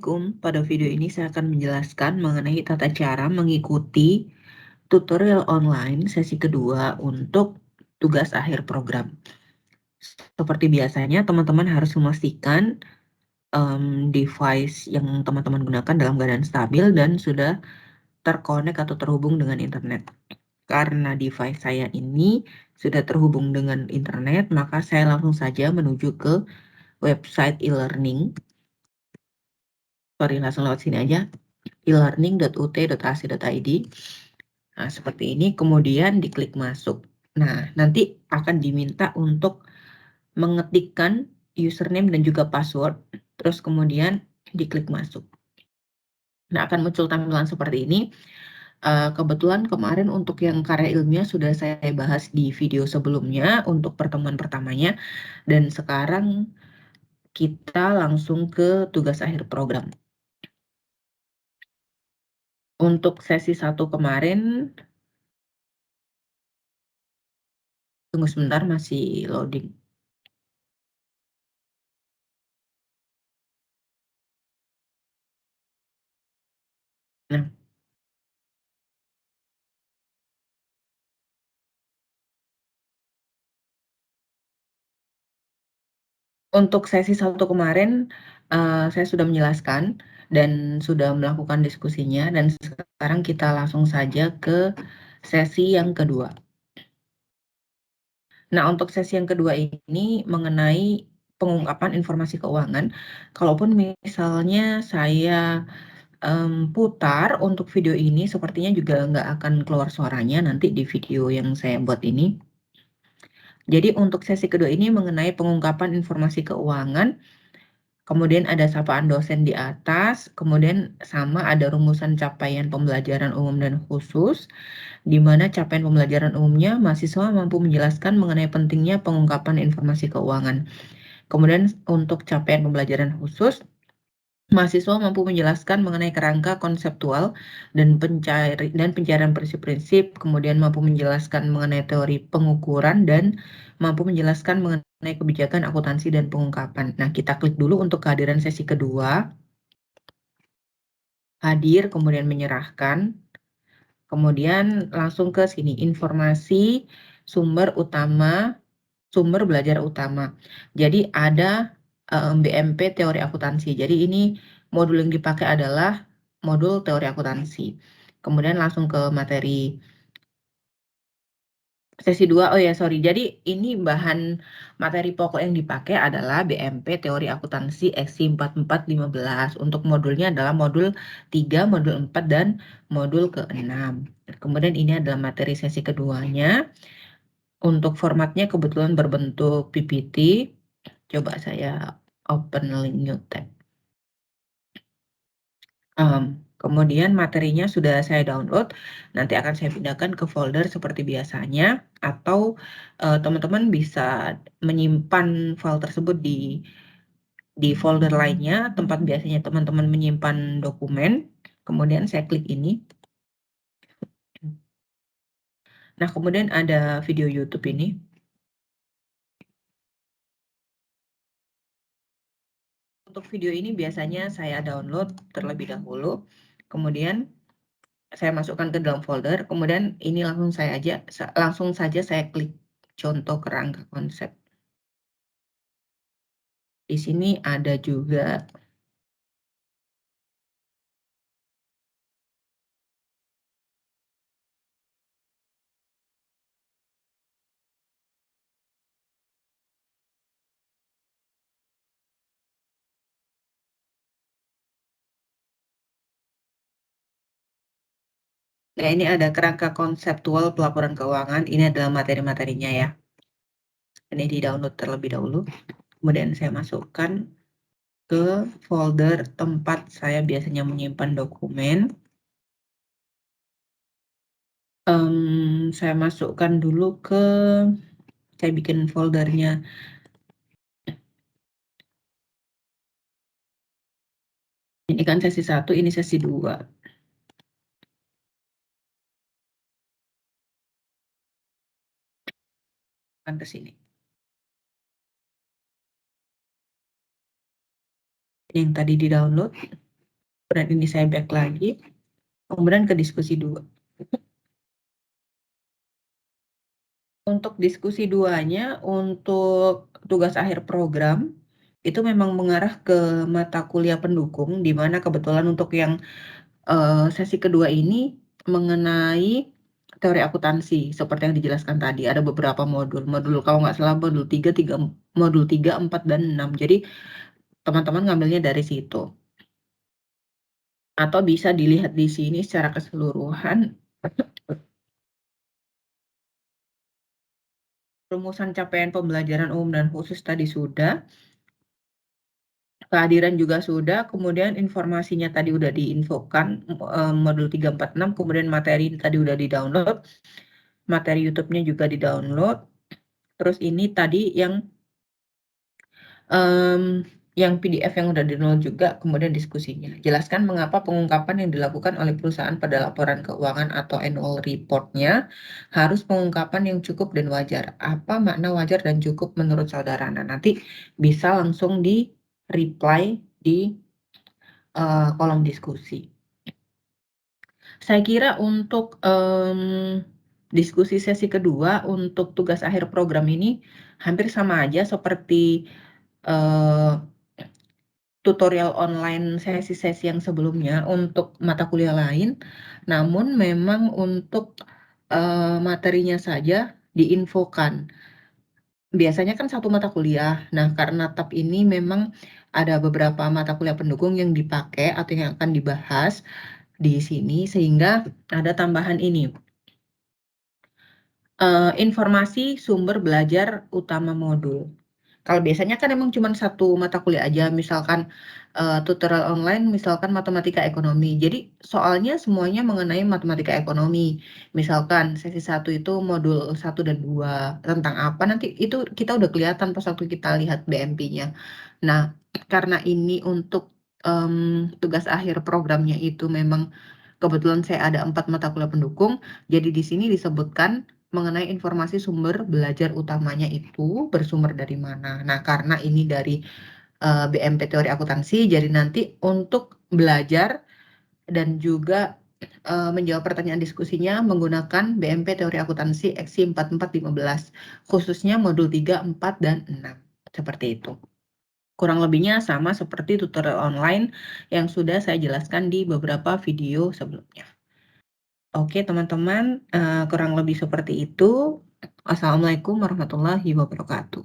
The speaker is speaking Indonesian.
Assalamualaikum. Pada video ini saya akan menjelaskan mengenai tata cara mengikuti tutorial online sesi kedua untuk tugas akhir program. Seperti biasanya, teman-teman harus memastikan device yang teman-teman gunakan dalam keadaan stabil dan sudah terkonek atau terhubung dengan internet. Karena device saya ini sudah terhubung dengan internet, maka saya langsung saja menuju ke website e-learning. Langsung lewat sini aja, e-learning.ut.ac.id. Nah, seperti ini, kemudian diklik masuk. Nah, nanti akan diminta untuk mengetikkan username dan juga password, terus kemudian diklik masuk. Nah, akan muncul tampilan seperti ini. Kebetulan kemarin untuk yang karya ilmiah sudah saya bahas di video sebelumnya untuk pertemuan pertamanya, dan sekarang kita langsung ke tugas akhir program. Untuk sesi 1 kemarin, tunggu sebentar, masih loading. Nah, untuk sesi 1 kemarin, saya sudah menjelaskan dan sudah melakukan diskusinya, dan sekarang kita langsung saja ke sesi yang kedua. Nah, untuk sesi yang kedua ini mengenai pengungkapan informasi keuangan. Kalaupun misalnya saya putar untuk video ini, sepertinya juga nggak akan keluar suaranya nanti di video yang saya buat ini. Jadi untuk sesi kedua ini mengenai pengungkapan informasi keuangan, kemudian ada sapaan dosen di atas, kemudian sama ada rumusan capaian pembelajaran umum dan khusus, di mana capaian pembelajaran umumnya mahasiswa mampu menjelaskan mengenai pentingnya pengungkapan informasi keuangan. Kemudian untuk capaian pembelajaran khusus, mahasiswa mampu menjelaskan mengenai kerangka konseptual dan pencarian prinsip-prinsip, kemudian mampu menjelaskan mengenai teori pengukuran dan mampu menjelaskan mengenai kebijakan akuntansi dan pengungkapan. Nah, kita klik dulu untuk kehadiran sesi kedua. Hadir, kemudian menyerahkan. Kemudian langsung ke sini, informasi sumber utama, sumber belajar utama. Jadi ada BMP teori akuntansi. Jadi ini modul yang dipakai adalah modul teori akuntansi. Kemudian langsung ke materi sesi 2. Oh ya, sorry. Jadi ini bahan materi pokok yang dipakai adalah BMP teori akuntansi SI 4415. Untuk modulnya adalah modul 3, modul 4, dan modul ke-6. Kemudian ini adalah materi sesi keduanya. Untuk formatnya kebetulan berbentuk PPT. Coba saya open link new tab. Kemudian materinya sudah saya download, nanti akan saya pindahkan ke folder seperti biasanya, atau teman-teman bisa menyimpan file tersebut di folder lainnya, tempat biasanya teman-teman menyimpan dokumen. Kemudian saya klik ini. Nah, kemudian ada video YouTube ini. Untuk video ini biasanya saya download terlebih dahulu, kemudian saya masukkan ke dalam folder, kemudian ini langsung saja saya klik contoh kerangka konsep. Di sini ada juga ya, ini ada kerangka konseptual pelaporan keuangan. Ini adalah materi-materinya ya. Ini di-download terlebih dahulu. Kemudian saya masukkan ke folder tempat saya biasanya menyimpan dokumen. Saya masukkan dulu saya bikin foldernya. Ini kan sesi 1, ini sesi 2. Kan ke sini. Yang tadi di-download. Dan ini saya back lagi, kemudian ke diskusi 2. Untuk diskusi 2-nya, untuk tugas akhir program, itu memang mengarah ke mata kuliah pendukung, di mana kebetulan untuk yang sesi kedua ini mengenai teori akuntansi, seperti yang dijelaskan tadi. Ada beberapa modul, kalau nggak salah modul 3, 4, dan 6. Jadi teman-teman ngambilnya dari situ. Atau bisa dilihat di sini secara keseluruhan. Rumusan capaian pembelajaran umum dan khusus tadi sudah. Kehadiran juga sudah, kemudian informasinya tadi udah diinfokan, modul 3, 4, 6, kemudian materi tadi udah di-download, materi YouTube-nya juga di-download. Terus ini tadi yang PDF yang udah di-download juga, kemudian diskusinya. Jelaskan mengapa pengungkapan yang dilakukan oleh perusahaan pada laporan keuangan atau annual report-nya harus pengungkapan yang cukup dan wajar. Apa makna wajar dan cukup menurut saudara? Nah, nanti bisa langsung di-reply di kolom diskusi. Saya kira untuk diskusi sesi kedua untuk tugas akhir program ini hampir sama aja seperti tutorial online sesi-sesi yang sebelumnya untuk mata kuliah lain, namun memang untuk materinya saja diinfokan. Biasanya kan satu mata kuliah. Nah, karena TAP ini memang ada beberapa mata kuliah pendukung yang dipakai atau yang akan dibahas di sini, sehingga ada tambahan ini. Informasi sumber belajar utama modul. Kalau biasanya kan emang cuma satu mata kuliah aja, misalkan tutorial online, misalkan matematika ekonomi. Jadi soalnya semuanya mengenai matematika ekonomi. Misalkan sesi 1 itu modul 1 dan 2 tentang apa, nanti itu kita udah kelihatan pas waktu kita lihat BMP-nya. Nah, karena ini untuk tugas akhir programnya itu memang kebetulan saya ada 4 mata kuliah pendukung, jadi di sini disebutkan mengenai informasi sumber belajar utamanya itu bersumber dari mana. Nah, karena ini dari BMP Teori Akuntansi, jadi nanti untuk belajar dan juga menjawab pertanyaan diskusinya menggunakan BMP Teori Akuntansi Eksi 4415, khususnya modul 3, 4, dan 6. Seperti itu. Kurang lebihnya sama seperti tutorial online yang sudah saya jelaskan di beberapa video sebelumnya. Oke, teman-teman, kurang lebih seperti itu. Wassalamualaikum warahmatullahi wabarakatuh.